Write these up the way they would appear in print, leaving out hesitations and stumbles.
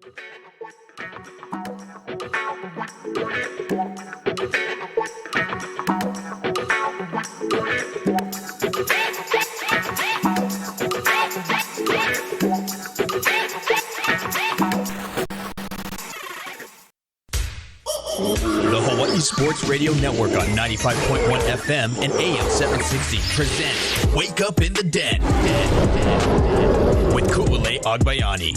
The Hawai'i Sports Radio Network on 95.1 FM and AM 760 presents Wake Up in the Den with Ku'ule Agbayani.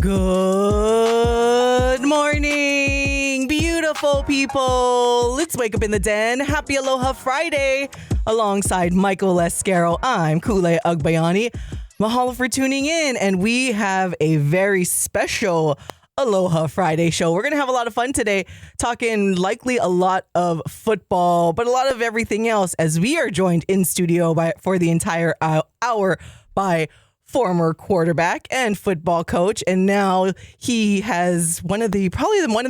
Good morning, beautiful people. Let's wake up in the den. Happy Aloha Friday. Alongside Michael Lasquero, I'm Ku'ule Agbayani. Mahalo for tuning in, and we have a very special Aloha Friday show. We're going to have a lot of fun today, talking likely a lot of football, but a lot of everything else, as we are joined in studio for the entire hour by former quarterback and football coach, and now he has one of the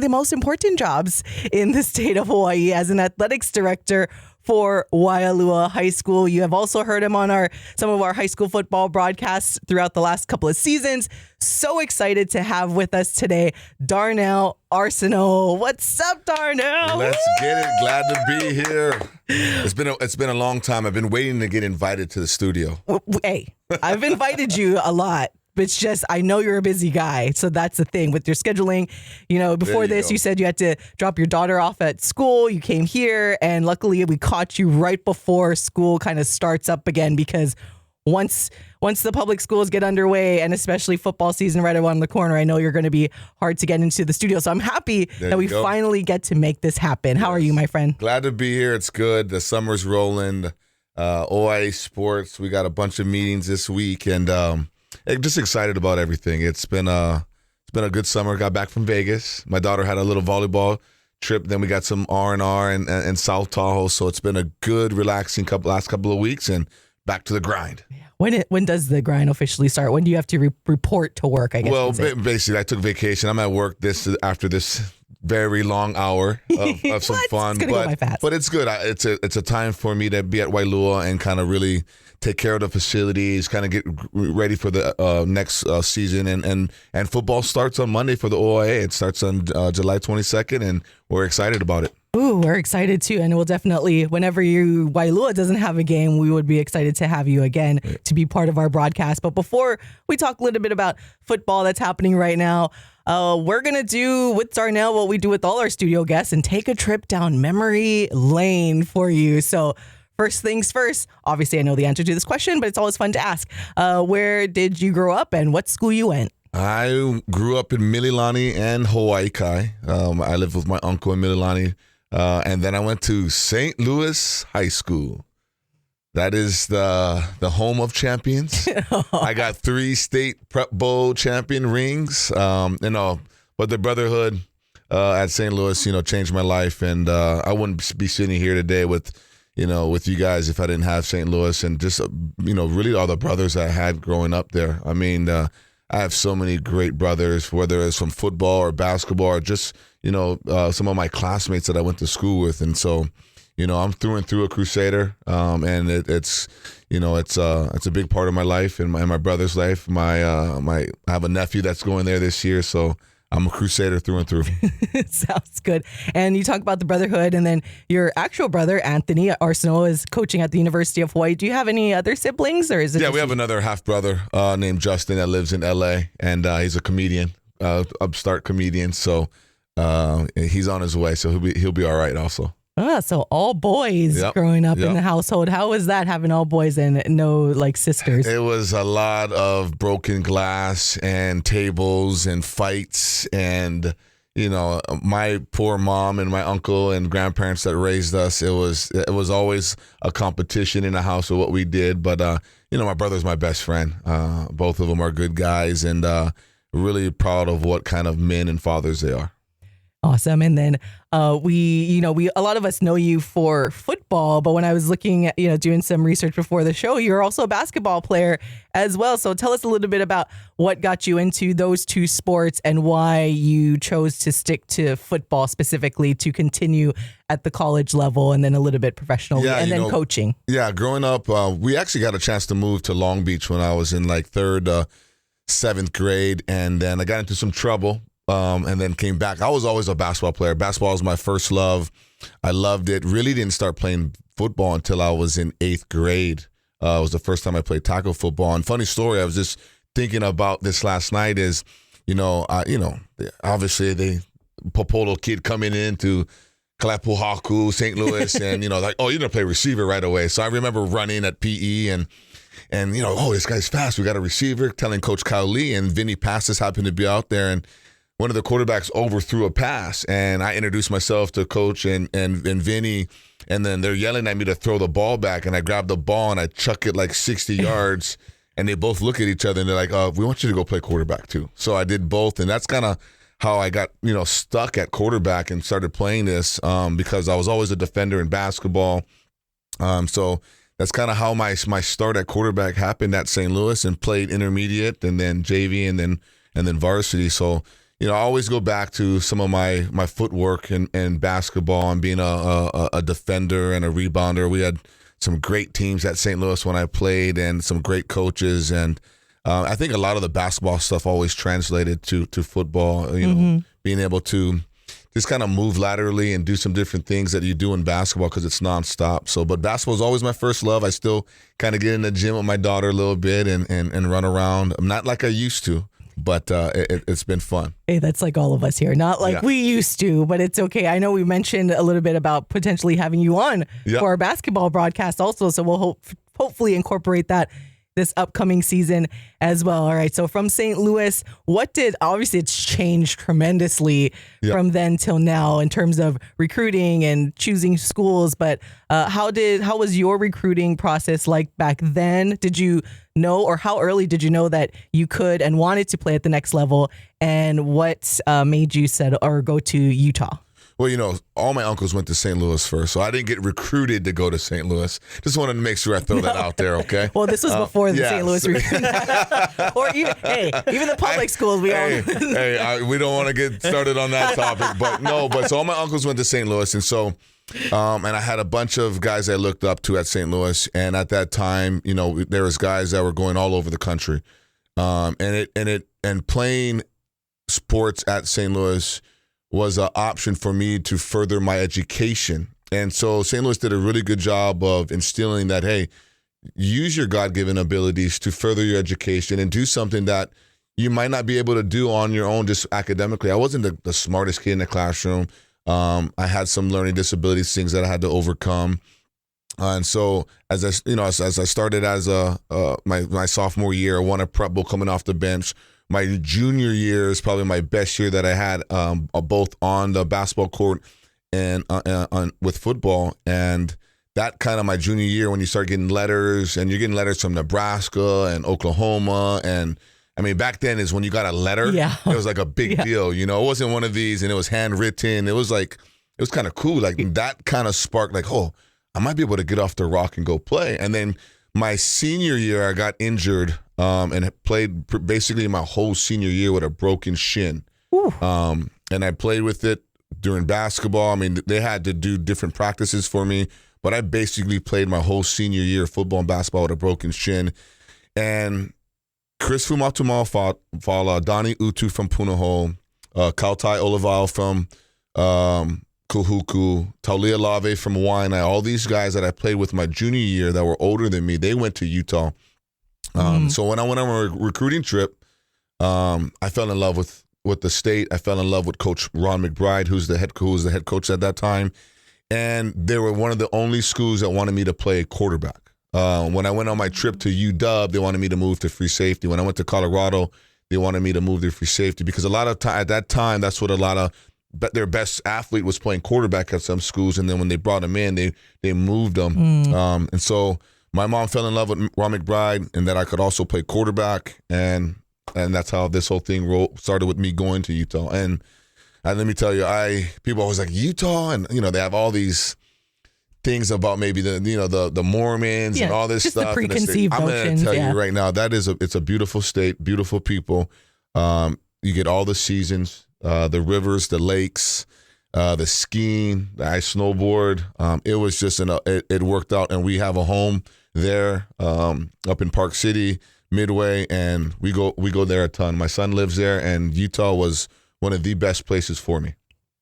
most important jobs in the state of Hawaii as an athletics director for Waialua High School. You have also heard him on some of our high school football broadcasts throughout the last couple of seasons. So excited to have with us today, Darnell Arceneaux. What's up, Darnell? Let's get it. Glad to be here. It's been a long time. I've been waiting to get invited to the studio. Hey, I've invited you a lot. But it's just, I know you're a busy guy. So that's the thing with your scheduling. You know, before this, you said you had to drop your daughter off at school. You came here, and luckily we caught you right before school kind of starts up again, because once the public schools get underway, and especially football season right around the corner, I know you're going to be hard to get into the studio. So I'm happy that we finally get to make this happen. How are you, my friend? Glad to be here. It's good. The summer's rolling. OIA sports. We got a bunch of meetings this week, and just excited about everything. It's been a good summer. Got back from Vegas. My daughter had a little volleyball trip. Then we got some R&R and South Tahoe. So it's been a good, relaxing last couple of weeks, and back to the grind. When does the grind officially start? When do you have to report to work, I guess? Well, basically, I took vacation. I'm at work after this very long hour of some fun. But it's good. It's a time for me to be at Waialua and kind of really take care of the facilities, kind of get ready for the next season. And football starts on Monday for the OIA. It starts on July 22nd, and we're excited about it. Ooh, we're excited too. And we'll definitely, whenever Waialua doesn't have a game, we would be excited to have you again to be part of our broadcast. But before we talk a little bit about football that's happening right now, we're going to do with Darnell what we do with all our studio guests and take a trip down memory lane for you. So first things first, obviously I know the answer to this question, but it's always fun to ask. Where did you grow up and what school you went? I grew up in Mililani and Hawaii Kai. I lived with my uncle in Mililani. And then I went to St. Louis High School. That is the home of champions. I got 3 state prep bowl champion rings. But the brotherhood at St. Louis, changed my life, and I wouldn't be sitting here today with you guys if I didn't have St. Louis and just really all the brothers I had growing up there. I mean, I have so many great brothers, whether it's from football or basketball or just some of my classmates that I went to school with, and so. I'm through and through a Crusader, and it's a big part of my life and my brother's life. I have a nephew that's going there this year, so I'm a Crusader through and through. Sounds good. And you talk about the brotherhood, and then your actual brother, Anthony Arceneaux, is coaching at the University of Hawaii. Do you have any other siblings, or is it? Yeah, we have another half brother named Justin that lives in LA, and he's a comedian, upstart comedian. So he's on his way, so he'll be all right also. So all boys growing up in the household. How was that, having all boys and no sisters? It was a lot of broken glass and tables and fights, and my poor mom and my uncle and grandparents that raised us. It was always a competition in the house of what we did. But my brother's my best friend. Both of them are good guys, and really proud of what kind of men and fathers they are. Awesome. And then a lot of us know you for football, but when I was looking at, doing some research before the show, you're also a basketball player as well. So tell us a little bit about what got you into those two sports and why you chose to stick to football specifically to continue at the college level and then a little bit professionally and then coaching. Yeah. Growing up, we actually got a chance to move to Long Beach when I was in like third, seventh grade. And then I got into some trouble. And then came back. I was always a basketball player. Basketball was my first love. I loved it. Really didn't start playing football until I was in 8th grade. It was the first time I played tackle football. And funny story, I was just thinking about this last night is, obviously the Popolo kid coming into Kalapuhaku, St. Louis, and, like, oh, you're going to play receiver right away. So I remember running at PE and this guy's fast. We got a receiver, telling Coach Kyle Lee, and Vinny Passes happened to be out there, and one of the quarterbacks overthrew a pass, and I introduced myself to Coach and Vinny, and then they're yelling at me to throw the ball back, and I grab the ball and I chuck it like 60 yards, and they both look at each other and they're like, we want you to go play quarterback too. So I did both, and that's kind of how I got stuck at quarterback and started playing this because I was always a defender in basketball. So that's kind of how my start at quarterback happened at St. Louis, and played intermediate and then JV and then varsity. So I always go back to some of my footwork in basketball and being a defender and a rebounder. We had some great teams at St. Louis when I played, and some great coaches. And I think a lot of the basketball stuff always translated to football, being able to just kind of move laterally and do some different things that you do in basketball because it's nonstop. So, but basketball is always my first love. I still kind of get in the gym with my daughter a little bit and run around. I'm not like I used to. But it's been fun. Hey, that's like all of us here. Not like we used to, but it's okay. I know we mentioned a little bit about potentially having you on for our basketball broadcast also. So we'll hopefully incorporate that this upcoming season as well. All right. So from St. Louis, obviously it's changed tremendously from then till now in terms of recruiting and choosing schools. But how was your recruiting process like back then? Did you know, or how early did you know that you could and wanted to play at the next level? And what made you go to Utah? Well, all my uncles went to St. Louis first, so I didn't get recruited to go to St. Louis. Just wanted to make sure I throw that out there, okay? Well, this was before the St. Louis recruiting. Or even the public schools. We don't want to get started on that topic, but so all my uncles went to St. Louis, and so and I had a bunch of guys I looked up to at St. Louis, and at that time, there was guys that were going all over the country, and playing sports at St. Louis was an option for me to further my education. And so St. Louis did a really good job of instilling that, hey, use your God-given abilities to further your education and do something that you might not be able to do on your own just academically. I wasn't the smartest kid in the classroom. I had some learning disabilities, things that I had to overcome. And so as I started as my sophomore year, I won a prep bowl coming off the bench. My junior year is probably my best year that I had, both on the basketball court and with football. And that kind of my junior year, when you start getting letters, and you're getting letters from Nebraska and Oklahoma. And I mean, back then is when you got a letter, it was like a big deal. It wasn't one of these, and it was handwritten. It was kind of cool. Like that kind of sparked like, oh, I might be able to get off the rock and go play. And then my senior year, I got injured and played basically my whole senior year with a broken shin. And I played with it during basketball. I mean, they had to do different practices for me, but I basically played my whole senior year of football and basketball with a broken shin. And Chris Fumatumal Donnie Utu from Punahou, Kautai Olivao from Kuhuku, Taulia Lave from Waialua, all these guys that I played with my junior year that were older than me, they went to Utah. So when I went on a recruiting trip, I fell in love with the state. I fell in love with Coach Ron McBride, who was the head coach at that time. And they were one of the only schools that wanted me to play quarterback. When I went on my trip to UW, they wanted me to move to free safety. When I went to Colorado, they wanted me to move to free safety because at that time, that's what a lot of their best athlete was playing quarterback at some schools. And then when they brought him in, they moved them. And so my mom fell in love with Ron McBride and that I could also play quarterback. And that's how this whole thing started with me going to Utah. And And let me tell you, people always like Utah, and they have all these things about maybe the Mormons and all this just stuff. The preconceived I'm going to tell you right now, it's a beautiful state, beautiful people. You get all the seasons, the rivers, the lakes, the skiing, the ice snowboard. It was just it worked out, and we have a home there up in Park City, Midway, and we go there a ton. My son lives there, and Utah was one of the best places for me.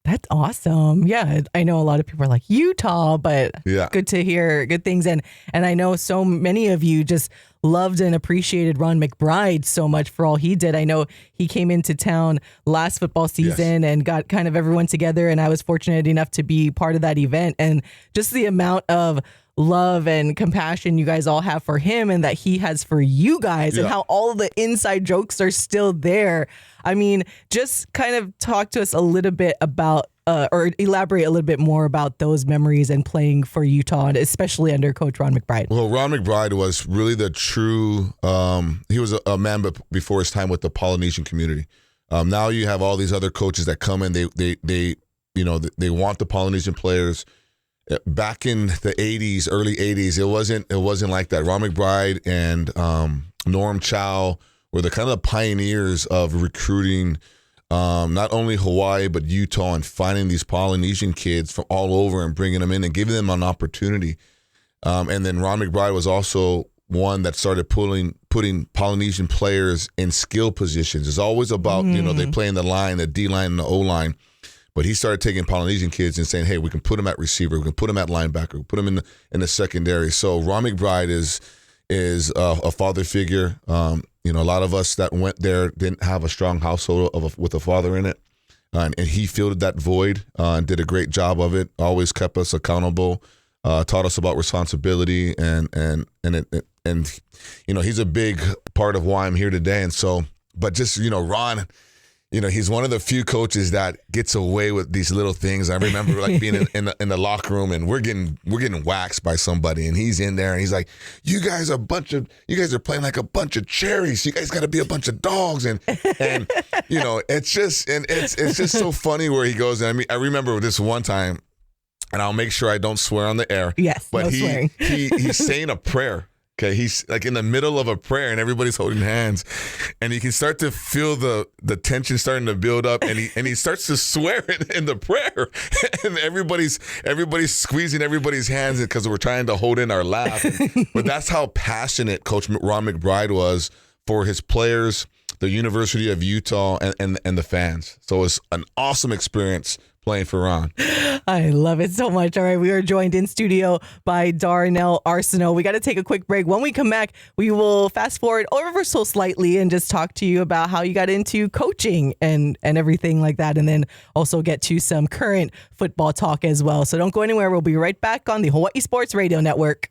That's awesome. Yeah, I know a lot of people are like Utah, but good to hear good things. And I know so many of you just loved and appreciated Ron McBride so much for all he did. I know he came into town last football season and got kind of everyone together, and I was fortunate enough to be part of that event. And just the amount of love and compassion you guys all have for him and that he has for you guys and how all the inside jokes are still there. I mean, just kind of talk to us a little bit about or elaborate a little bit more about those memories and playing for Utah, and especially under Coach Ron McBride. Well, Ron McBride was really the true, he was a man before his time with the Polynesian community. Now you have all these other coaches that come in, they want the Polynesian players. Back in the 80s, early 80s, it wasn't like that. Ron McBride and Norm Chow were the kind of pioneers of recruiting not only Hawaii but Utah, and finding these Polynesian kids from all over and bringing them in and giving them an opportunity. And then Ron McBride was also one that started putting Polynesian players in skill positions. It's always about they play in the line, the D line, and the O line. But he started taking Polynesian kids and saying, hey, we can put them at receiver, we can put them at linebacker, we can put them in the secondary. So Ron McBride is a father figure. A lot of us that went there didn't have a strong household with a father in it. And he filled that void and did a great job of it, always kept us accountable, taught us about responsibility. And he's a big part of why I'm here today. And so, but just, Ron, he's one of the few coaches that gets away with these little things. I remember being in the locker room, and we're getting waxed by somebody, and he's in there and he's like, you guys are playing like a bunch of cherries. You guys got to be a bunch of dogs. And it's just so funny where he goes. And I remember this one time, and I'll make sure I don't swear on the air. Yes, but no swearing. he's saying a prayer. Okay, he's like in the middle of a prayer and everybody's holding hands, and you can start to feel the tension starting to build up, and he starts to swear in the prayer, and everybody's squeezing everybody's hands because we're trying to hold in our laugh. But that's how passionate Coach Ron McBride was for his players, the University of Utah, and the fans. So it was an awesome experience playing for Ron. I love it so much. All right, we are joined in studio by Darnell Arceneaux. We got to take a quick break. When we come back, we will fast forward ever so slightly and just talk to you about how you got into coaching and everything like that, and then also get to some current football talk as well. So don't go anywhere. We'll be right back on the Hawai'i Sports Radio Network.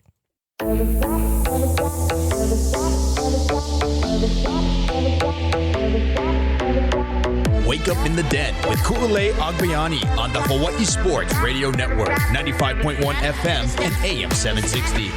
Wake Up in the Den with Ku'ulei Agbayani on the Hawai'i Sports Radio Network, 95.1 FM and AM 760.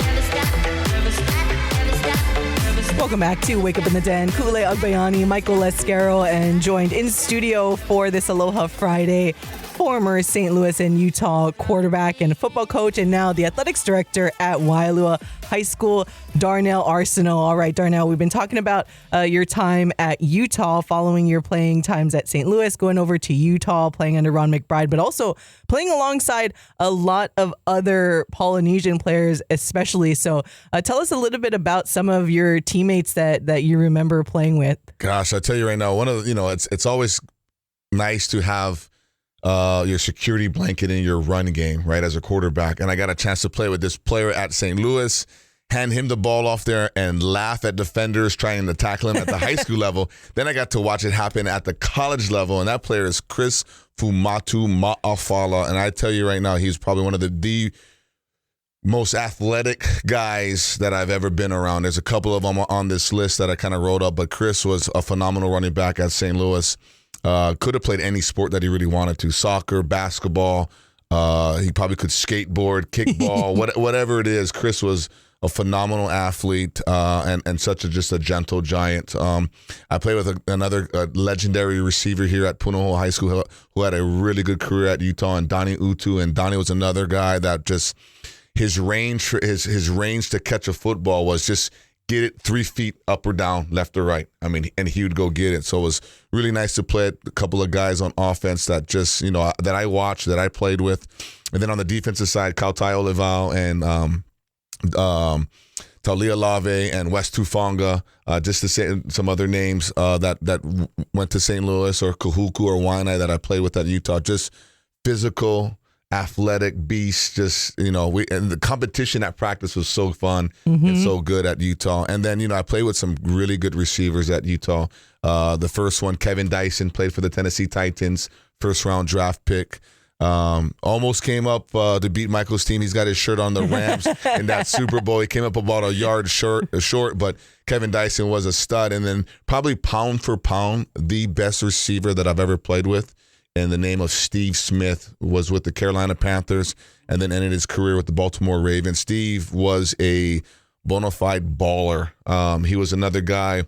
Welcome back to Wake Up in the Den. Ku'ulei Agbayani, Michael Lasquero, and joined in studio for this Aloha Friday, former St. Louis and Utah quarterback and football coach, and now the athletics director at Waialua High School, Darnell Arceneaux. All right, Darnell, we've been talking about your time at Utah, following your playing times at St. Louis, going over to Utah, playing under Ron McBride, but also playing alongside a lot of other Polynesian players, especially. So tell us a little bit about some of your teammates that you remember playing with. Gosh, I tell you right now, it's always nice to have your security blanket in your run game, right, as a quarterback. And I got a chance to play with this player at St. Louis, hand him the ball off there and laugh at defenders trying to tackle him at the high school level. Then I got to watch it happen at the college level, and that player is Chris Fumatu Ma'afala. And I tell you right now, he's probably one of the most athletic guys that I've ever been around. There's a couple of them on this list that I kind of wrote up, but Chris was a phenomenal running back at St. Louis. Could have played any sport that he really wanted to. Soccer, basketball. He probably could skateboard, kickball, whatever it is. Chris was a phenomenal athlete, and such just a gentle giant. I played with another legendary receiver here at Punahou High School who had a really good career at Utah, and Donnie Utu. And Donnie was another guy that just his range to catch a football was just get it 3 feet up or down, left or right. I mean, and he would go get it. So it was really nice to play a couple of guys on offense that just, that I watched, that I played with. And then on the defensive side, Kautai Olivao and Talia Lave and West Tufonga, just to say some other names that went to St. Louis or Kahuku or Waialua that I played with at Utah. Just physical, athletic beasts. Just, and the competition at practice was so fun and so good at Utah. And then, I played with some really good receivers at Utah. The first one, Kevin Dyson, played for the Tennessee Titans, first round draft pick. Almost came up to beat Michael's team. He's got his shirt on the Rams in that Super Bowl. He came up about a yard short, but Kevin Dyson was a stud. And then probably pound for pound, the best receiver that I've ever played with, in the name of Steve Smith, was with the Carolina Panthers and then ended his career with the Baltimore Ravens. Steve was a bona fide baller. He was another guy.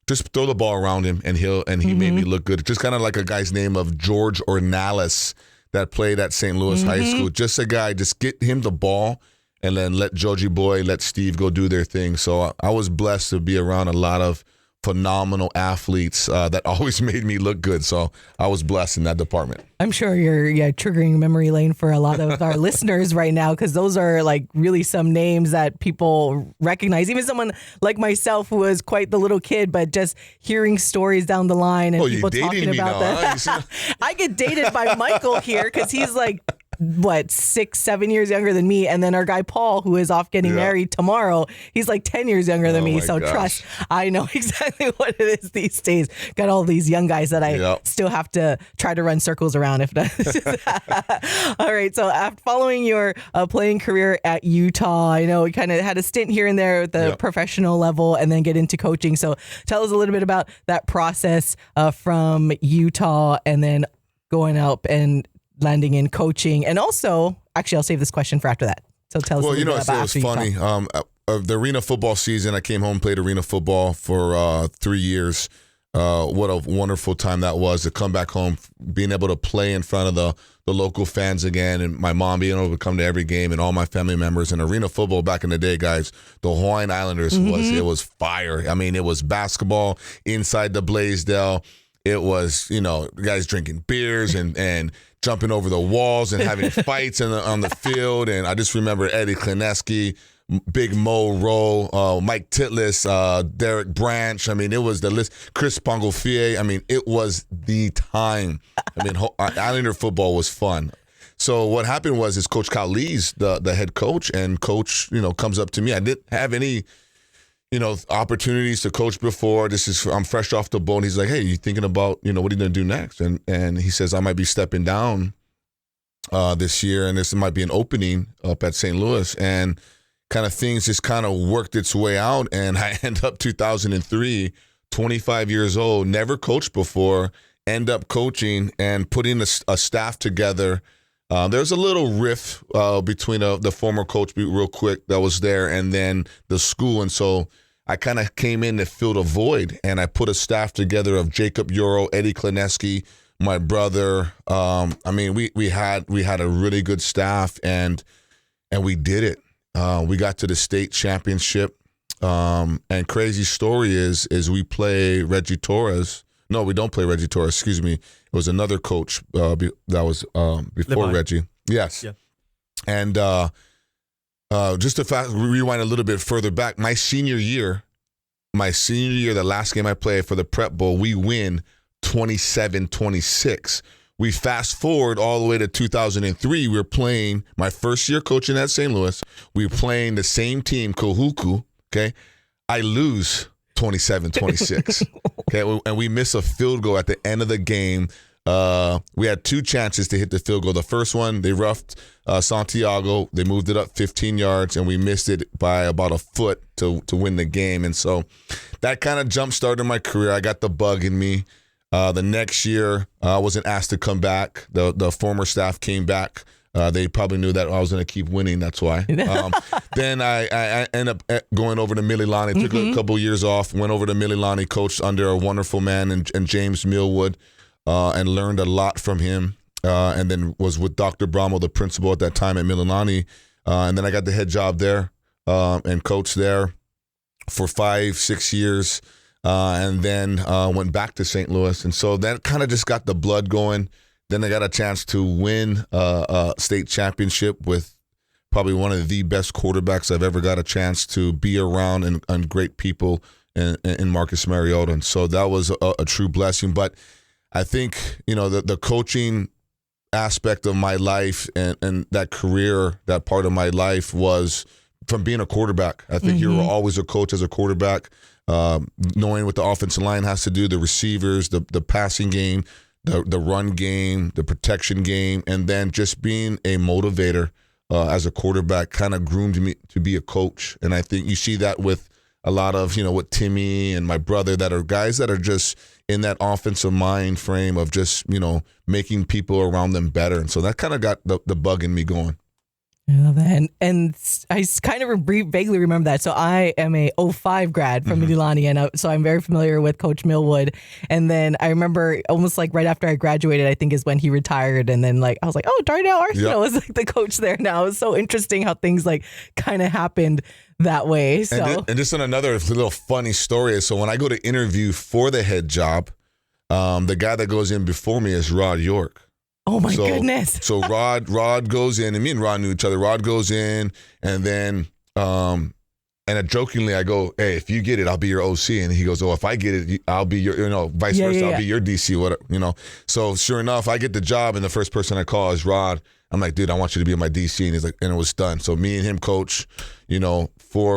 Just throw the ball around him, and he made me look good. Just kind of like a guy's name of George Ornalis that played at St. Louis High School. Just a guy, just get him the ball and then let Joji Boy, let Steve go do their thing. So I was blessed to be around a lot of phenomenal athletes that always made me look good. So I was blessed in that department. I'm sure you're triggering memory lane for a lot of our listeners right now, because those are like really some names that people recognize. Even someone like myself who was quite the little kid, but just hearing stories down the line and people talking about that. I get dated by Michael here because he's like, 6-7 years younger than me, and then our guy Paul, who is off getting married tomorrow, he's like 10 years younger than me. So trust, I know exactly what it is these days. Got all these young guys that I still have to try to run circles around. If not, all right. So after following your playing career at Utah, I know we kind of had a stint here and there at the professional level, and then get into coaching. So tell us a little bit about that process from Utah, and then going up and landing in coaching. And also, actually, I'll save this question for after that. So tell us a little bit about it was funny. The arena football season, I came home, played arena football for 3 years. What a wonderful time that was to come back home, being able to play in front of the local fans again, and my mom being able to come to every game, and all my family members. And arena football back in the day, guys, the Hawaiian Islanders was fire. I mean, it was basketball inside the Blaisdell. It was, guys drinking beers and jumping over the walls and having fights on the field. And I just remember Eddie Klineski, Big Mo Rowe, Mike Titlis, Derek Branch. I mean, it was the list. Chris Pongofie. I mean, it was the time. I mean, Islander football was fun. So what happened was Coach Kyle Lee's the head coach, and coach, comes up to me. I didn't have any opportunities to coach before. I'm fresh off the boat. He's like, hey, you thinking about, what are you going to do next? And he says, I might be stepping down this year, and this might be an opening up at St. Louis. And kind of things just kind of worked its way out. And I end up 2003, 25 years old, never coached before, end up coaching and putting a staff together. There's a little rift between the former coach, real quick, that was there, and then the school. And so I kind of came in to fill a void, and I put a staff together of Jacob Euro, Eddie Klineski, my brother. I mean, we had a really good staff, and we did it. We got to the state championship. And crazy story is we play Reggie Torres. No, we don't play Reggie Torres. Excuse me. It was another coach that was before Levi. Reggie. Yes. Yeah. And just to rewind a little bit further back, my senior year, the last game I played for the Prep Bowl, we win 27-26. We fast forward all the way to 2003. We were playing my first year coaching at St. Louis. We were playing the same team, Kahuku. Okay, I lose 27-26. Okay, and we miss a field goal at the end of the game. We had two chances to hit the field goal. The first one, they roughed Santiago. They moved it up 15 yards, and we missed it by about a foot to win the game. And so that kind of jump-started my career. I got the bug in me. The next year, I wasn't asked to come back. The former staff came back They probably knew that I was going to keep winning. That's why. Then I ended up going over to Mililani. Took a couple years off. Went over to Mililani, coached under a wonderful man and James Millwood, and learned a lot from him. And then was with Dr. Bramo, the principal at that time at Mililani. And then I got the head job there and coached there for 5-6 years. And then went back to St. Louis. And so that kind of just got the blood going. Then I got a chance to win a state championship with probably one of the best quarterbacks I've ever got a chance to be around and great people in Marcus Mariota. And so that was a true blessing. But I think, the coaching aspect of my life and that career, that part of my life was from being a quarterback. I think you were always a coach as a quarterback, knowing what the offensive line has to do, the receivers, the passing game, the run game, the protection game, and then just being a motivator as a quarterback kind of groomed me to be a coach. And I think you see that with a lot of, with Timmy and my brother, that are guys that are just in that offensive mind frame of just, making people around them better. And so that kind of got the bug in me going. I love that. And I kind of vaguely remember that. So I am a 05 grad from Mililani, and so I'm very familiar with Coach Millwood. And then I remember almost like right after I graduated, I think is when he retired. And then I was like, oh, Darnell Arceneaux is like the coach there now. It's so interesting how things kind of happened that way. So and just another little funny story is, so when I go to interview for the head job, the guy that goes in before me is Rod York. Oh my goodness. So Rod goes in, and me and Rod knew each other. Rod goes in, and then jokingly I go, hey, if you get it, I'll be your OC. And he goes, oh, if I get it, I'll be your, vice versa, I'll be your DC, whatever, So sure enough, I get the job, and the first person I call is Rod. I'm like, dude, I want you to be my DC, and he's like, and it was done. So me and him coach, for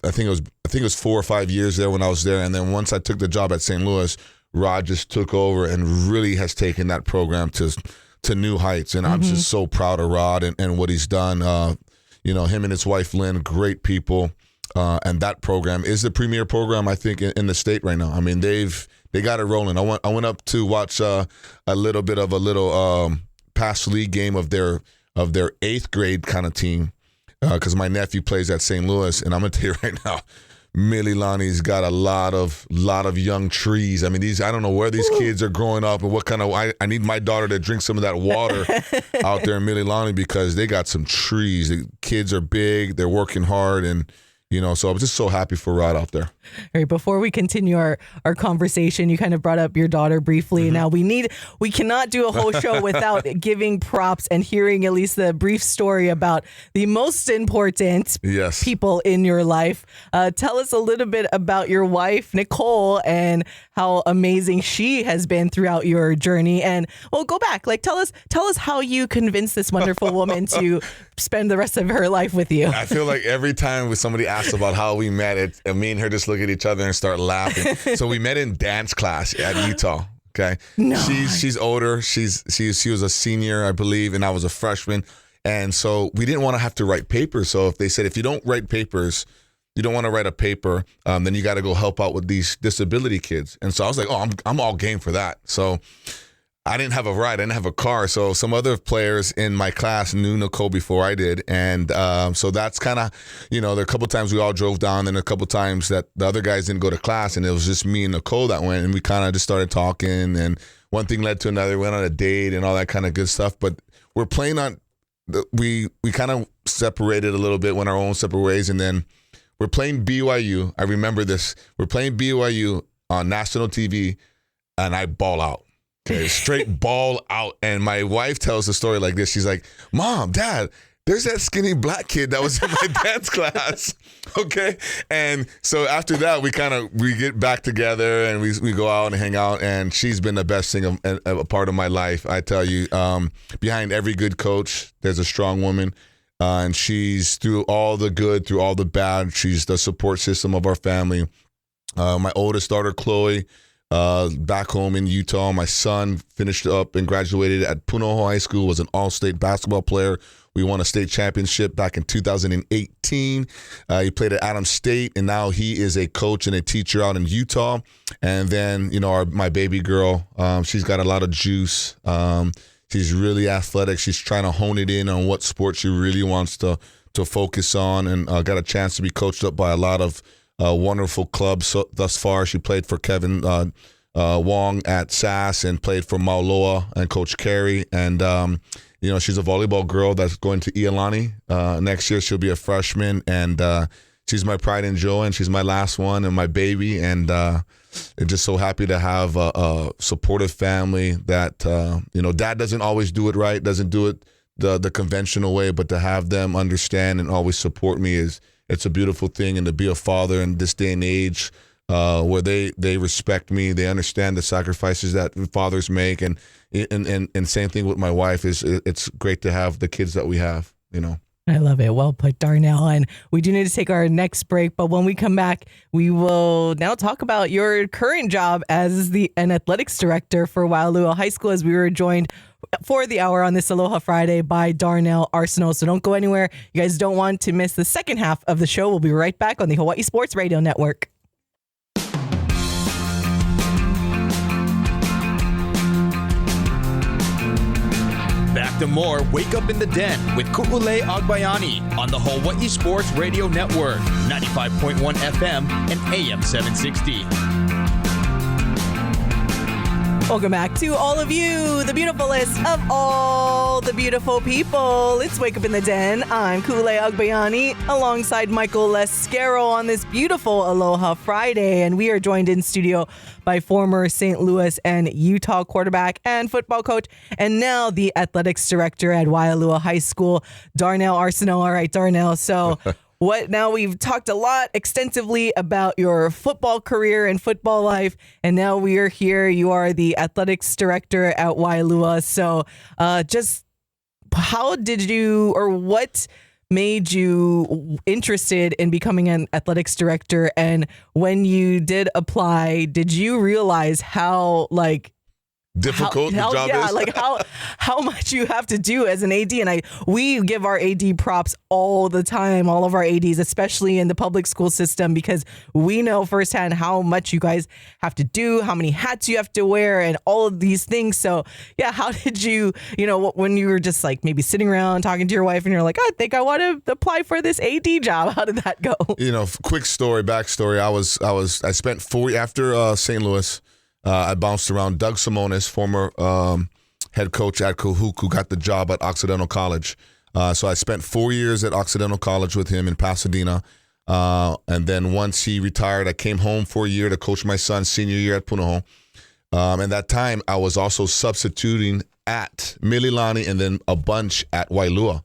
I think it was 4 or 5 years there when I was there, and then once I took the job at St. Louis, Rod just took over and really has taken that program to new heights. And I'm just so proud of Rod and what he's done. Him and his wife, Lynn, great people. And that program is the premier program, I think, in the state right now. I mean, they got it rolling. I went up to watch a little bit of a past league game of their 8th grade kind of team because my nephew plays at St. Louis. And I'm going to tell you right now, Mililani's got a lot of young trees. I mean, I don't know where these kids are growing up and what kind of. I need my daughter to drink some of that water out there in Mililani because they got some trees. The kids are big. They're working hard, and so I'm just so happy for Rod out there. All right, before we continue our conversation, you kind of brought up your daughter briefly. Now we cannot do a whole show without giving props and hearing at least the brief story about the most important people in your life. Tell us a little bit about your wife, Nicole, and how amazing she has been throughout your journey. And go back, tell us how you convinced this wonderful woman to spend the rest of her life with you. I feel like every time when somebody asks about how we met, me and her just look at each other and start laughing. So we met in dance class at Utah. Okay, she's older. She was a senior, I believe, and I was a freshman. And so we didn't want to have to write papers. So if they said if you don't write papers, you don't want to write a paper, then you got to go help out with these disability kids. And so I was like, oh, I'm all game for that. So I didn't have a ride. I didn't have a car. So some other players in my class knew Nicole before I did. And so that's kind of, there are a couple times we all drove down and a couple times that the other guys didn't go to class. And it was just me and Nicole that went. And we kind of just started talking. And one thing led to another. We went on a date and all that kind of good stuff. But we're playing on, we kind of separated a little bit, went our own separate ways. And then we're playing BYU. I remember this. We're playing BYU on national TV and I ball out. Okay, straight ball out. And my wife tells the story like this. She's like, Mom, Dad, there's that skinny black kid that was in my dance class. Okay. And so after that, we get back together and we go out and hang out. And she's been the best thing, a part of my life. I tell you, behind every good coach, there's a strong woman. And she's through all the good, through all the bad. She's the support system of our family. My oldest daughter, Chloe, back home in Utah. My son finished up and graduated at Punahou High School, was an all-state basketball player. We won a state championship back in 2018. He played at Adams State, and now he is a coach and a teacher out in Utah. And then, my baby girl, she's got a lot of juice. She's really athletic. She's trying to hone it in on what sport she really wants to focus on, and got a chance to be coached up by a lot of wonderful clubs thus far. She played for Kevin Wong at SAS and played for Mauloa and Coach Carey. And, she's a volleyball girl that's going to Iolani. Next year she'll be a freshman, and she's my pride and joy, and she's my last one and my baby. And I'm just so happy to have a supportive family that, Dad doesn't always do it right, doesn't do it the conventional way, but to have them understand and always support me it's a beautiful thing. And to be a father in this day and age, where they respect me, they understand the sacrifices that fathers make, and same thing with my wife. It's great to have the kids that we have. I love it. Well put, Darnell. And we do need to take our next break, but when we come back, we will now talk about your current job as an athletics director for Waialua High School, as we were joined for the hour on this Aloha Friday by Darnell Arceneaux. So don't go anywhere. You guys don't want to miss the second half of the show. We'll be right back on the Hawai'i Sports Radio Network. Back to more Wake Up in the Den with Ku'ulei Agbayani on the Hawai'i Sports Radio Network, 95.1 FM and AM 760. Welcome back to all of you, the beautifulest of all the beautiful people. It's Wake Up in the Den. I'm Ku'ulei Agbayani alongside Michael Lasquero on this beautiful Aloha Friday. And we are joined in studio by former St. Louis and Utah quarterback and football coach, and now the athletics director at Waialua High School, Darnell Arceneaux. All right, Darnell. So now we've talked a lot extensively about your football career and football life, and now we are here. You are the athletics director at Waialua. So just how did you, or what made you interested in becoming an athletics director? And when you did apply, did you realize how difficult the job is? How much you have to do as an AD. And we give our AD props all the time, all of our ADs, especially in the public school system, because we know firsthand how much you guys have to do, how many hats you have to wear, and all of these things. So yeah, how did you, when you were just maybe sitting around talking to your wife and you're like, I think I want to apply for this AD job. How did that go? Quick backstory. I spent 4 after St. Louis. I bounced around. Doug Simonis, former head coach at Kahuku, got the job at Occidental College. So I spent 4 years at Occidental College with him in Pasadena. And then once he retired, I came home for a year to coach my son's senior year at Punahou. And that time, I was also substituting at Mililani and then a bunch at Waialua.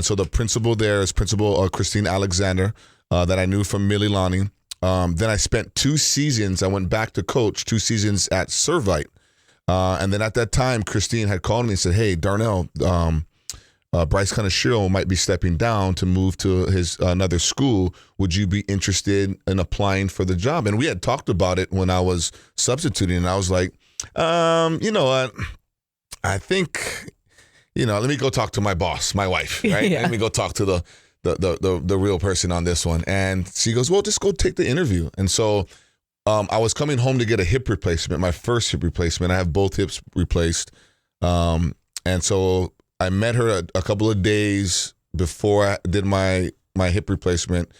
So the principal there is Principal Christine Alexander, that I knew from Mililani. Then I spent 2 seasons. I went back to coach 2 seasons at Servite. And then at that time, Christine had called me and said, hey, Darnell, Bryce Kaneshiro might be stepping down to move to his another school. Would you be interested in applying for the job? And we had talked about it when I was substituting. And I was like, you know what? I think, let me go talk to my boss, my wife, right? Yeah. Let me go talk to the real person on this one. And she goes, well, just go take the interview. And so I was coming home to get a hip replacement, my first hip replacement. I have both hips replaced. And so I met her a couple of days before I did my hip replacement.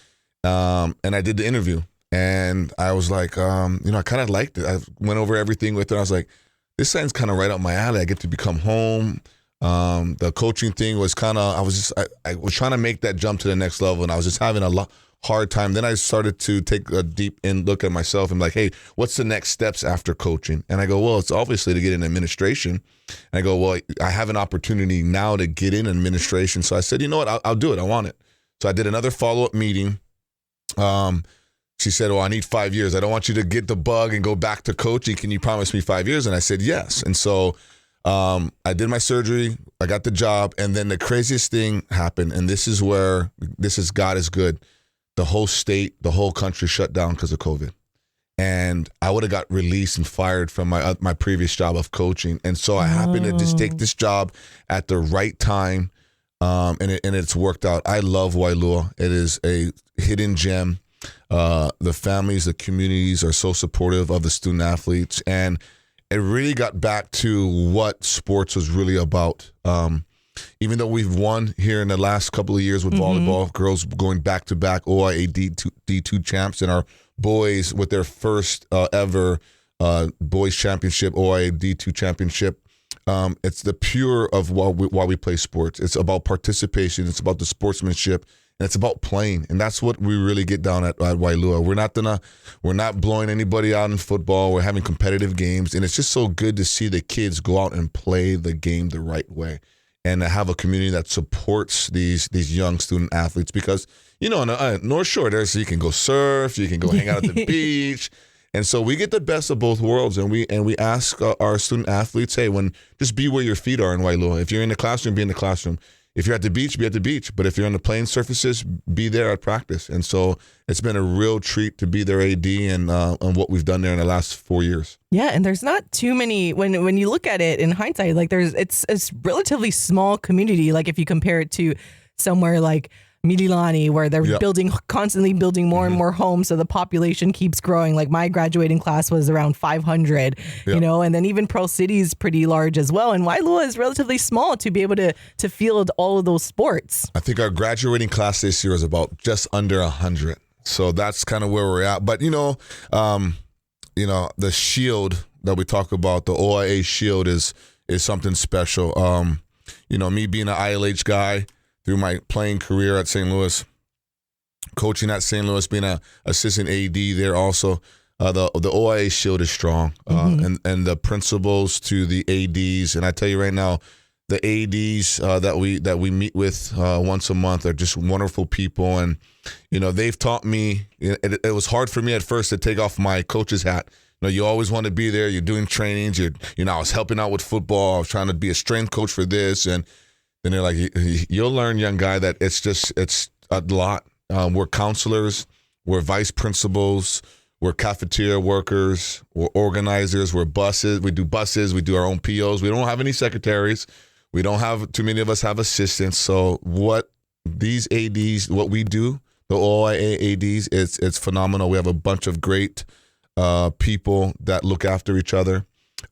And I did the interview. And I was like, I kind of liked it. I went over everything with her. I was like, this sounds kind of right up my alley. I get to become home. The coaching thing was kind of, I was trying to make that jump to the next level, and I was just having a hard time. Then I started to take a deep in look at myself and like, hey, what's the next steps after coaching? And I go, well, it's obviously to get in administration. And I go, well, I have an opportunity now to get in administration. So I said, you know what, I'll do it. I want it. So I did another follow-up meeting. She said, well, I need 5 years. I don't want you to get the bug and go back to coaching. Can you promise me 5 years? And I said, yes. And so I did my surgery, I got the job, and then the craziest thing happened, and this is God is good. The whole state, the whole country shut down because of COVID. And I would have got released and fired from my previous job of coaching. And so I happened to just take this job at the right time, and it's worked out. I love Waialua. It is a hidden gem. The families, the communities are so supportive of the student athletes, and it really got back to what sports was really about. Even though we've won here in the last couple of years with volleyball, girls going back-to-back OIA D2 champs, and our boys with their first ever boys championship, OIA D2 championship. It's the pure of why we play sports. It's about participation. It's about the sportsmanship. And it's about playing, and that's what we really get down at Waialua. We're not blowing anybody out in football. We're having competitive games, and it's just so good to see the kids go out and play the game the right way, and to have a community that supports these young student athletes. Because in North Shore, you can go surf, you can go hang out at the beach, and so we get the best of both worlds. And we ask our student athletes, hey, just be where your feet are in Waialua. If you're in the classroom, be in the classroom. If you're at the beach, be at the beach. But if you're on the playing surfaces, be there at practice. And so it's been a real treat to be their AD and what we've done there in the last 4 years. Yeah, and there's not too many, when you look at it in hindsight, like it's a relatively small community. Like if you compare it to somewhere like Mililani, where they're constantly building more and more homes, so the population keeps growing. Like my graduating class was around 500, and then even Pearl City is pretty large as well. And Waialua is relatively small to be able to field all of those sports. I think our graduating class this year is about just under 100. So that's kind of where we're at. But the shield that we talk about, the OIA shield, is something special. Me being an ILH guy, through my playing career at St. Louis, coaching at St. Louis, being an assistant AD there also, the OIA shield is strong. And the principals to the ADs, and I tell you right now, the ADs that we meet with once a month are just wonderful people. And, they've taught me, it was hard for me at first to take off my coach's hat. You always want to be there. You're doing trainings. I was helping out with football. I was trying to be a strength coach for this. And then they're like, you'll learn, young guy, that it's a lot. We're counselors, we're vice principals, we're cafeteria workers, we're organizers, we're buses. We do buses, we do our own POs. We don't have any secretaries. We don't have too many of us have assistants. So what these ADs, what we do, the OIA ADs, it's phenomenal. We have a bunch of great people that look after each other,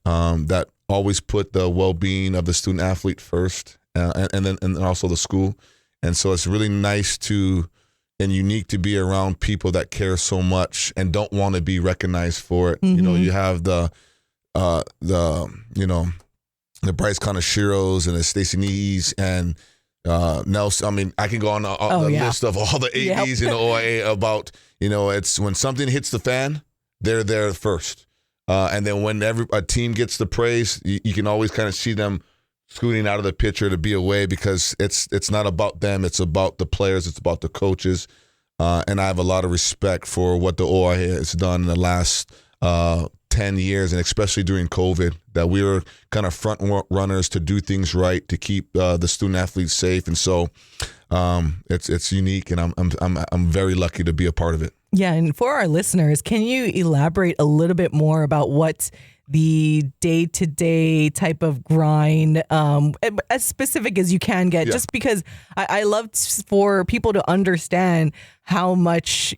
that always put the well-being of the student athlete first. And then also the school. And so it's really nice and unique to be around people that care so much and don't want to be recognized for it. You have the Bryce Conashiros and the Stacey Nees and Nelson. I mean, I can go on the list of all the ADs in the OIA about, it's when something hits the fan, they're there first. And then when a team gets the praise, you can always kind of see them scooting out of the picture to be away, because it's not about them. It's about the players. It's about the coaches. And I have a lot of respect for what the OIA has done in the last 10 years, and especially during COVID, that we were kind of front runners to do things right, to keep the student athletes safe. And so it's unique, and I'm very lucky to be a part of it. Yeah, and for our listeners, can you elaborate a little bit more about what the day-to-day type of grind, as specific as you can get, just because I love for people to understand how much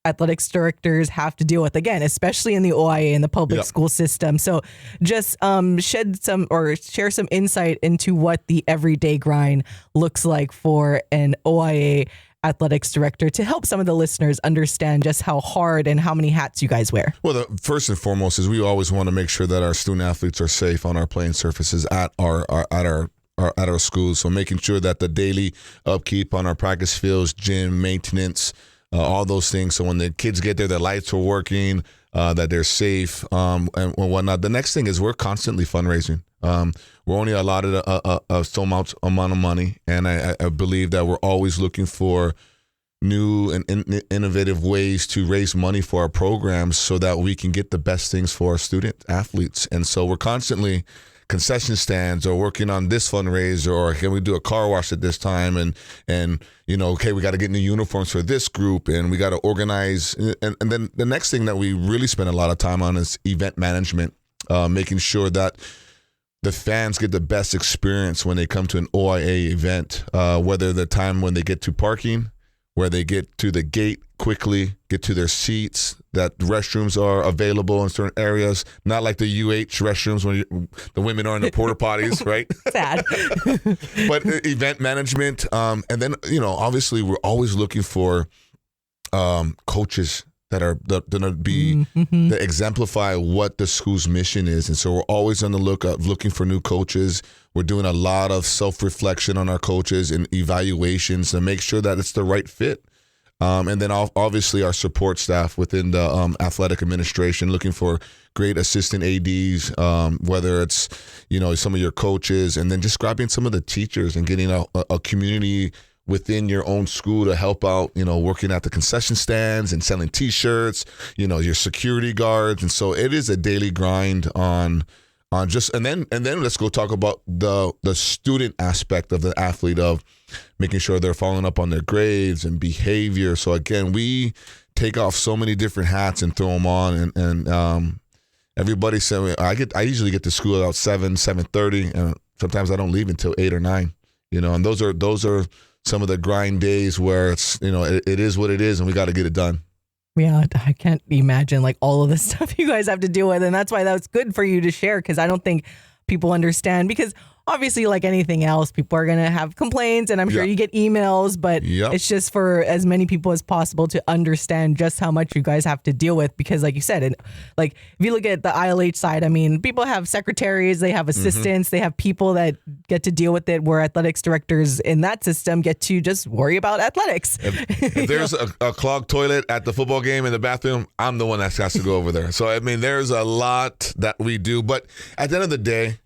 athletics directors have to deal with, again, especially in the OIA and the public school system. So just share some insight into what the everyday grind looks like for an OIA athletics director, to help some of the listeners understand just how hard and how many hats you guys wear. Well, first and foremost is we always want to make sure that our student athletes are safe on our playing surfaces at our schools. So making sure that the daily upkeep on our practice fields, gym, maintenance, all those things. So when the kids get there, the lights are working, that they're safe, and whatnot. The next thing is we're constantly fundraising. We're only allotted a so much amount of money, and I believe that we're always looking for new and innovative ways to raise money for our programs so that we can get the best things for our student athletes. And so we're constantly concession stands, or working on this fundraiser, or can we do a car wash at this time, and okay, we got to get new uniforms for this group, and we got to organize. And then the next thing that we really spend a lot of time on is event management, making sure that the fans get the best experience when they come to an OIA event, whether the time when they get to parking, where they get to the gate quickly, get to their seats, that restrooms are available in certain areas, not like the UH restrooms when the women are in the porta potties, right? Sad. But event management, and then, obviously we're always looking for coaches that are going to be that exemplify what the school's mission is. And so we're always on the lookout, looking for new coaches. We're doing a lot of self-reflection on our coaches and evaluations to make sure that it's the right fit. And then obviously our support staff within the athletic administration, looking for great assistant ADs, whether it's, some of your coaches, and then just grabbing some of the teachers and getting a community within your own school to help out, working at the concession stands and selling T-shirts, your security guards. And so it is a daily grind on just, and then let's go talk about the student aspect of the athlete, of making sure they're following up on their grades and behavior. So again, we take off so many different hats and throw them on. And everybody said, I usually get to school about 7:30, and sometimes I don't leave until 8 or 9, and those are some of the grind days where it's, it is what it is, and we got to get it done. Yeah, I can't imagine all of the stuff you guys have to deal with. And that's why that's good for you to share, because I don't think people understand, because obviously, like anything else, people are going to have complaints, and I'm sure you get emails, but it's just for as many people as possible to understand just how much you guys have to deal with. Because like you said, if you look at the ILH side, people have secretaries, they have assistants, they have people that get to deal with it, where athletics directors in that system get to just worry about athletics. If there's a clogged toilet at the football game in the bathroom, I'm the one that has to go over there. So, there's a lot that we do. But at the end of the day,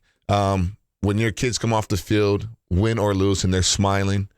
when your kids come off the field, win or lose, and they're smiling,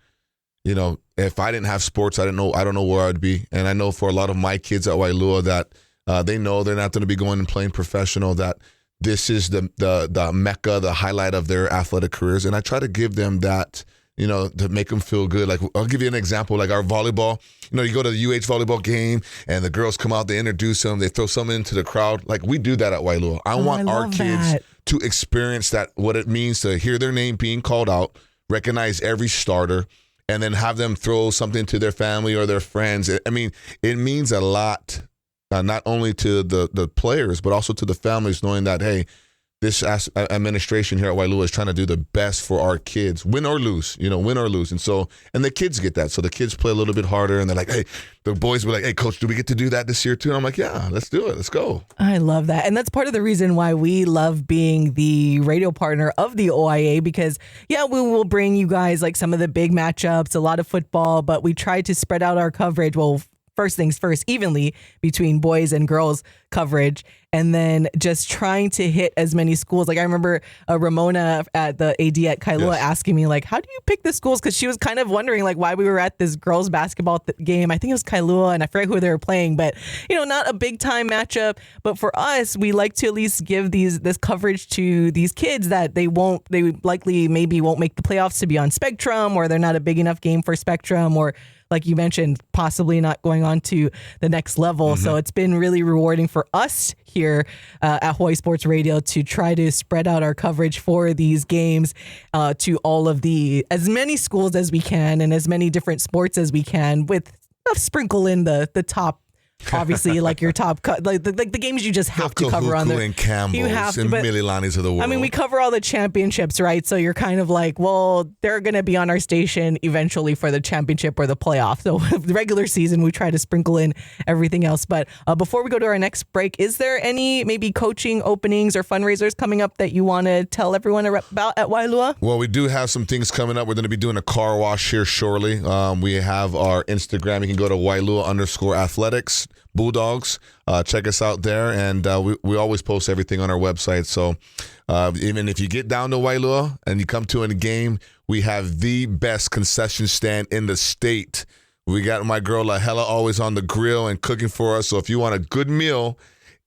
if I didn't have sports, I don't know where I'd be. And I know for a lot of my kids at Waialua that they know they're not going to be going and playing professional, that this is the mecca, the highlight of their athletic careers. And I try to give them that, to make them feel good. Like, I'll give you an example, like our volleyball. You go to the UH volleyball game and the girls come out, they introduce them, they throw something into the crowd. Like, we do that at Waialua. I want our kids to experience that, what it means to hear their name being called out, recognize every starter, and then have them throw something to their family or their friends. It means a lot, not only to the players, but also to the families, knowing that, hey, this administration here at Waialua is trying to do the best for our kids, win or lose, win or lose. And the kids get that. So the kids play a little bit harder, and they're like, hey, the boys were like, hey, coach, do we get to do that this year too? And I'm like, yeah, let's do it. Let's go. I love that. And that's part of the reason why we love being the radio partner of the OIA, because we will bring you guys some of the big matchups, a lot of football, but we try to spread out our coverage. Well, first things first, evenly between boys and girls coverage, and then just trying to hit as many schools. Like, I remember Ramona at the AD at Kailua asking me, how do you pick the schools? Because she was kind of wondering, why we were at this girls basketball game. I think it was Kailua, and I forget who they were playing, but, not a big time matchup. But for us, we like to at least give this coverage to these kids that they likely maybe won't make the playoffs to be on Spectrum, or they're not a big enough game for Spectrum, or, like you mentioned, possibly not going on to the next level. So it's been really rewarding for us here at Hawaii Sports Radio to try to spread out our coverage for these games to all of as many schools as we can, and as many different sports as we can, with a sprinkle in the top. Obviously, your top the games you just have to cover on there. And Campbell's, you have to, and Mililani's of the world. We cover all the championships, right? So you're kind of they're going to be on our station eventually for the championship or the playoff. So the regular season, we try to sprinkle in everything else. But before we go to our next break, is there any maybe coaching openings or fundraisers coming up that you want to tell everyone about at Waialua? Well, we do have some things coming up. We're going to be doing a car wash here shortly. We have our Instagram. You can go to Waialua_athletics. Bulldogs, check us out there, and we always post everything on our website. So even if you get down to Waialua and you come to a game, we have the best concession stand in the state. We got my girl Lahela always on the grill and cooking for us. So if you want a good meal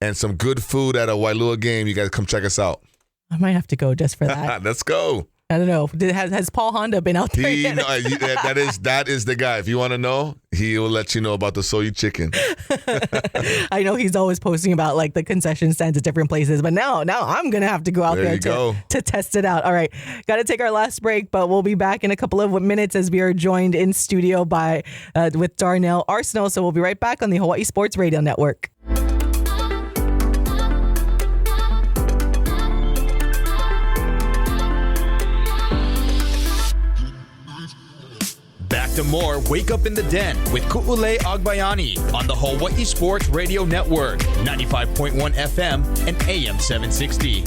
and some good food at a Waialua game, you guys come check us out. I might have to go just for that. Let's go. I don't know. Has Paul Honda been out there yet? That is the guy. If you want to know, he will let you know about the soy chicken. I know he's always posting about like the concession stands at different places, but now I'm gonna have to go out there to test it out. All right, got to take our last break, but we'll be back in a couple of minutes as we are joined in studio by with Darnell Arceneaux. So we'll be right back on the Hawai'i Sports Radio Network. Back to more Wake Up in the Den with Ku'ulei Agbayani on the Hawai'i Sports Radio Network, 95.1 FM and AM 760.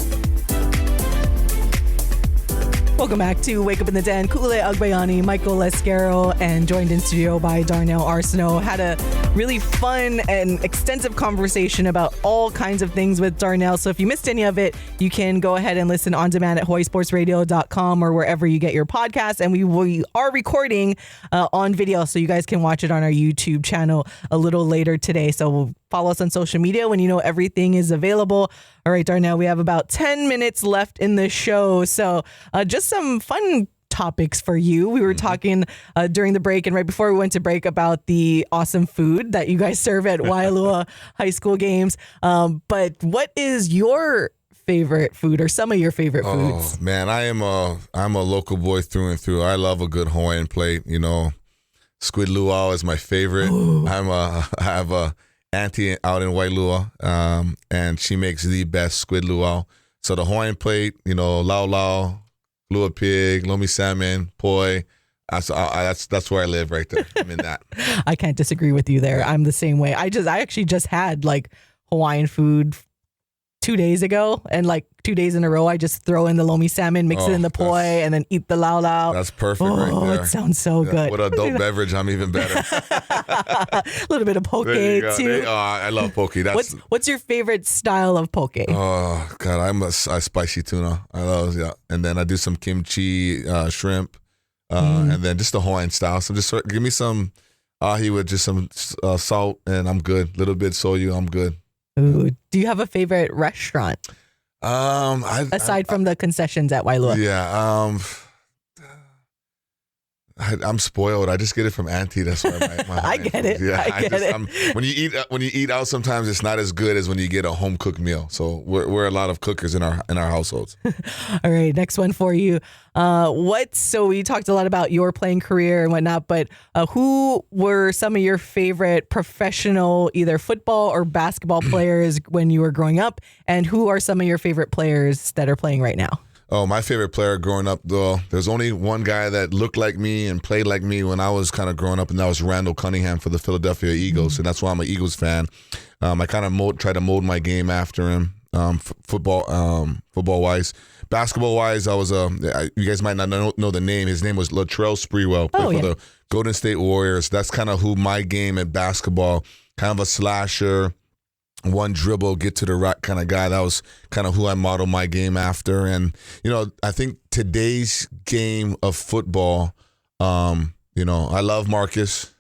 Welcome back to Wake Up in the Den. Ku'ulei Agbayani, Michael Lasquero, and joined in studio by Darnell Arceneaux. Had a really fun and extensive conversation about all kinds of things with Darnell. So if you missed any of it, you can go ahead and listen on demand at hawaiisportsradio.com or wherever you get your podcasts. And we are recording on video, so you guys can watch it on our YouTube channel a little later today. So follow us on social media when you know everything is available. All right, Darnell, we have about 10 minutes left in the show. So just some fun topics for you. We were talking during the break and right before we went to break about the awesome food that you guys serve at Waialua high school games. But what is your favorite food or some of your favorite foods? Oh, man, I'm a local boy through and through. I love a good Hawaiian plate. You know, squid luau is my favorite. I have a auntie out in Waialua, and she makes the best squid luau. So the Hawaiian plate, you know, lau, lua pig, lomi salmon, poi. That's where I live right there. I'm in that. I can't disagree with you there. I'm the same way. I actually just had like Hawaiian food 2 days ago, and like 2 days in a row, I just throw in the lomi salmon, mix it in the poi, and then eat the lau. That's perfect right there. Oh, it sounds so good. With adult beverage, I'm even better. A little bit of poke too. I love poke. What's your favorite style of poke? Oh God, I'm a spicy tuna. I love and then I do some kimchi, shrimp, and then just the Hawaiian style. So just give me some ahi with just some salt, and I'm good. Little bit soyu, I'm good. Ooh, do you have a favorite restaurant? Aside from the concessions at Waialua. Yeah. I'm spoiled. I just get it from Auntie. That's why my I get it. Yeah, I get it. When you eat out, sometimes it's not as good as when you get a home cooked meal. So we're a lot of cookers in our households. All right, next one for you. So we talked a lot about your playing career and whatnot, but who were some of your favorite professional, either football or basketball players when you were growing up, and who are some of your favorite players that are playing right now? Oh, my favorite player growing up, though, there's only one guy that looked like me and played like me when I was kind of growing up, and that was Randall Cunningham for the Philadelphia Eagles, and that's why I'm an Eagles fan. I kind of try to mold my game after him, football-wise. Basketball-wise, I was you guys might not know the name. His name was Latrell Sprewell, for the Golden State Warriors. That's kind of who my game at basketball, kind of a slasher, one dribble, get to the rack kind of guy. That was kind of who I modeled my game after. And, you know, I think today's game of football, you know, I love Marcus.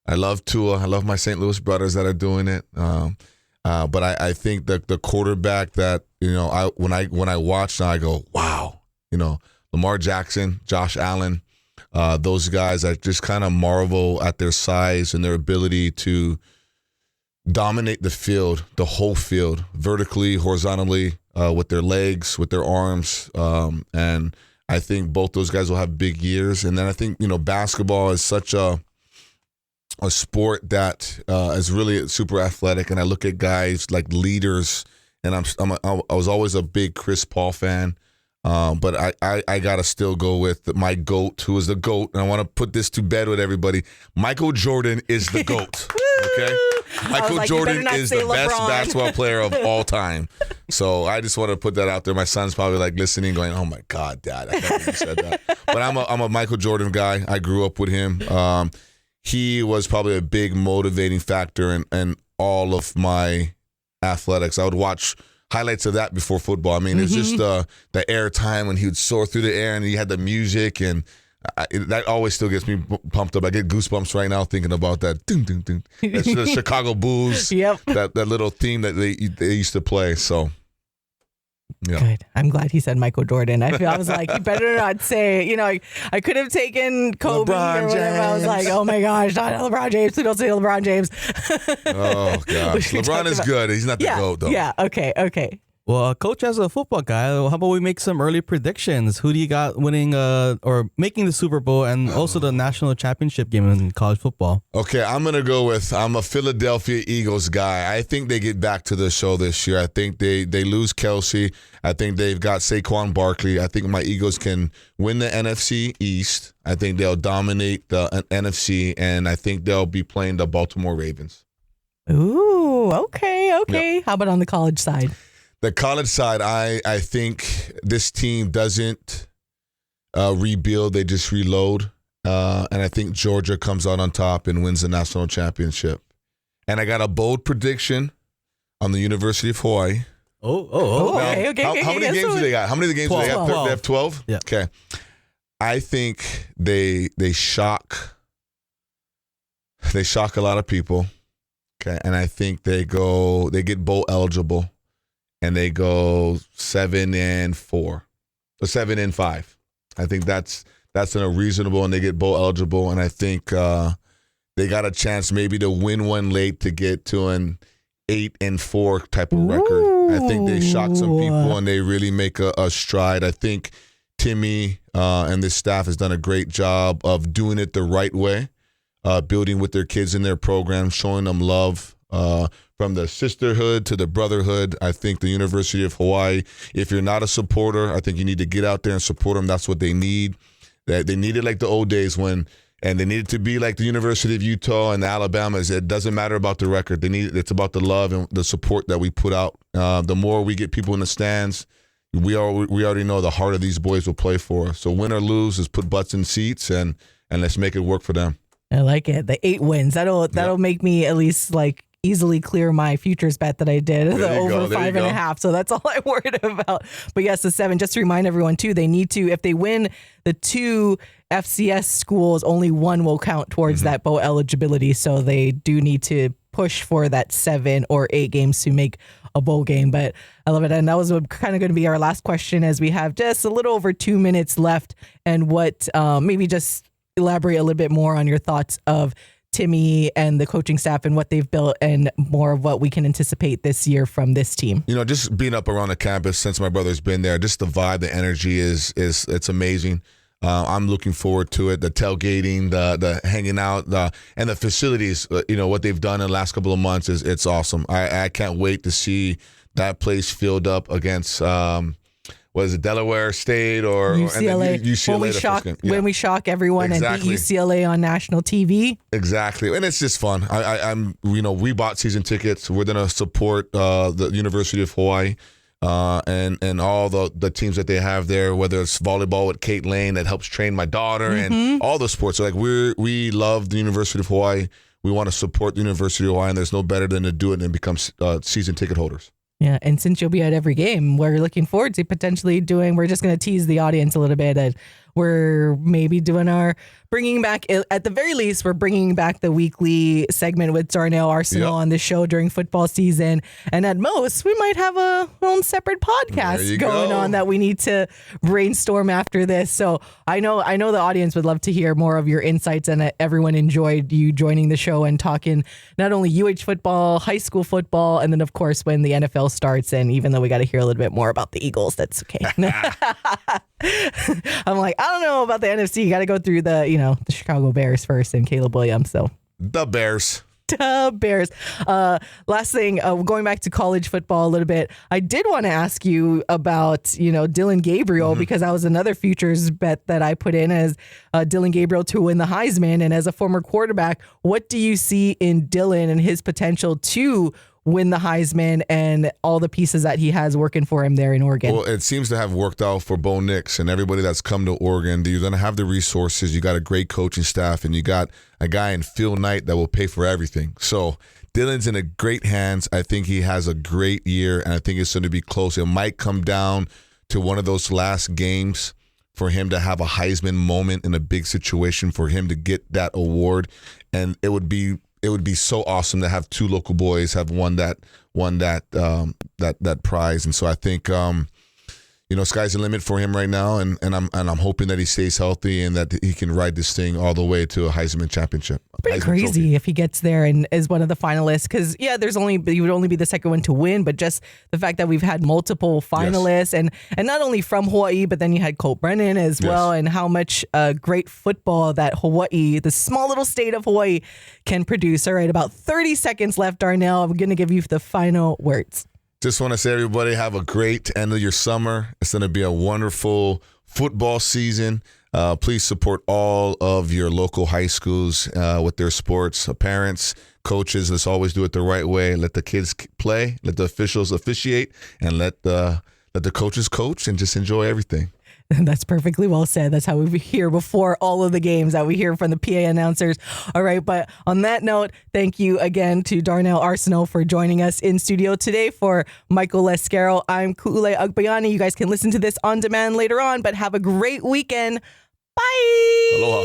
I love Tua. I love my St. Louis brothers that are doing it. But I think that the quarterback that, you know, when I watch now, I go, wow. You know, Lamar Jackson, Josh Allen, those guys, I just kind of marvel at their size and their ability to dominate the field, the whole field, vertically, horizontally, with their legs, with their arms. And I think both those guys will have big years. And then I think, you know, basketball is such a sport that is really super athletic. And I look at guys like leaders, and I was always a big Chris Paul fan. But I got to still go with my GOAT, who is the GOAT. And I want to put this to bed with everybody. Michael Jordan is the GOAT. Okay? Michael Jordan is the best basketball player of all time. So I just want to put that out there. My son's probably like listening, going, "Oh my God, Dad, I can't believe you said that." But I'm a Michael Jordan guy. I grew up with him. He was probably a big motivating factor in all of my athletics. I would watch highlights of that before football. I mean, it's just the air time when he would soar through the air and he had the music, and that always still gets me pumped up. I get goosebumps right now thinking about that. Ding, ding, ding. That's the Chicago Bulls. Yep. That little theme that they used to play. So Yeah. Good. I'm glad he said Michael Jordan. I was like, he better not say, I could have taken Kobe LeBron or whatever. I was like, oh my gosh, not LeBron James. Please don't say LeBron James. Oh, gosh. LeBron is good. He's not the GOAT, though. Yeah. Okay. Well, Coach, as a football guy, how about we make some early predictions? Who do you got winning or making the Super Bowl and also the national championship game in college football? Okay, I'm going to go with, I'm a Philadelphia Eagles guy. I think they get back to the show this year. I think they lose Kelsey. I think they've got Saquon Barkley. I think my Eagles can win the NFC East. I think they'll dominate the NFC, and I think they'll be playing the Baltimore Ravens. Ooh, okay. Yep. How about on the college side? The college side, I think this team doesn't rebuild. They just reload. And I think Georgia comes out on top and wins the national championship. And I got a bold prediction on the University of Hawaii. Okay. How many games do they got? How many games 12. do they got? 12. They have 12? Yeah. Okay. I think they shock a lot of people. Okay. And I think they get bowl eligible. And they go 7-4 or 7-5. I think that's a reasonable, and they get bowl eligible. And I think they got a chance maybe to win one late to get to an 8-4 type of record. I think they shock some people and they really make a stride. I think Timmy and this staff has done a great job of doing it the right way, building with their kids in their program, showing them love. From the sisterhood to the brotherhood, I think the University of Hawaii, if you're not a supporter, I think you need to get out there and support them. That's what they need. They need it like the old days and they need it to be like the University of Utah and Alabama. It doesn't matter about the record. It's about the love and the support that we put out. The more we get people in the stands, we already know the heart of these boys will play for us. So win or lose is put butts in seats and let's make it work for them. I like it. The 8 wins. That'll make me at least easily clear my futures bet that I did, the over 5.5. So that's all I'm worried about. But yes, the 7, just to remind everyone too, they need to, if they win the 2 FCS schools, only 1 will count towards that bowl eligibility. So they do need to push for that 7 or 8 games to make a bowl game. But I love it. And that was kind of going to be our last question, as we have just a little over 2 minutes left. And what maybe just elaborate a little bit more on your thoughts of Timmy and the coaching staff and what they've built, and more of what we can anticipate this year from this team. Just being up around the campus since my brother's been there, just the vibe, the energy is it's amazing. I'm looking forward to it. The tailgating, the hanging out, and the facilities. What they've done in the last couple of months it's awesome. I can't wait to see that place filled up against. Was it Delaware State or UCLA? UCLA when we shock everyone and beat UCLA on national TV. Exactly, and it's just fun. We bought season tickets. We're gonna support the University of Hawaii and all the teams that they have there. Whether it's volleyball with Kate Lane that helps train my daughter, and all the sports. So we love the University of Hawaii. We want to support the University of Hawaii, and there's no better than to do it and become season ticket holders. Yeah, and since you'll be at every game, we're looking forward to potentially we're just going to tease the audience a little bit. We're maybe bringing back, at the very least, we're bringing back the weekly segment with Darnell Arceneaux on the show during football season. And at most, we might have a own separate podcast going on that we need to brainstorm after this. So I know the audience would love to hear more of your insights, and everyone enjoyed you joining the show and talking not only UH football, high school football, and then, of course, when the NFL starts. And even though we got to hear a little bit more about the Eagles, that's okay. I'm like, I don't know about the NFC. You got to go through the Chicago Bears first and Caleb Williams. So the Bears. Last thing, going back to college football a little bit, I did want to ask you about, Dylan Gabriel, because that was another futures bet that I put in as Dylan Gabriel to win the Heisman. And as a former quarterback, what do you see in Dylan and his potential to win the Heisman and all the pieces that he has working for him there in Oregon? Well, it seems to have worked out for Bo Nix and everybody that's come to Oregon. You're going to have the resources. You got a great coaching staff, and you got a guy in Phil Knight that will pay for everything. So Dylan's in a great hands. I think he has a great year, and I think it's going to be close. It might come down to one of those last games for him to have a Heisman moment in a big situation, for him to get that award, and it would be so awesome to have 2 local boys have won that prize. And so I think sky's the limit for him right now, and I'm hoping that he stays healthy and that he can ride this thing all the way to a Heisman championship. Pretty Heisman crazy Trophy. if he gets there and is one of the finalists, because he would only be the second one to win, but just the fact that we've had multiple finalists and not only from Hawaii, but then you had Colt Brennan as well, and how much great football that Hawaii, the small little state of Hawaii, can produce. All right, about 30 seconds left, Darnell. I'm going to give you the final words. Just want to say, everybody, have a great end of your summer. It's going to be a wonderful football season. Please support all of your local high schools with their sports. Parents, coaches, let's always do it the right way. Let the kids play, let the officials officiate, and let the coaches coach, and just enjoy everything. That's perfectly well said. That's how we hear before all of the games that we hear from the PA announcers. All right. But on that note, thank you again to Darnell Arceneaux for joining us in studio today. For Michael Lasquero, I'm Ku'ule Agbayani. You guys can listen to this on demand later on, but have a great weekend. Bye. Aloha.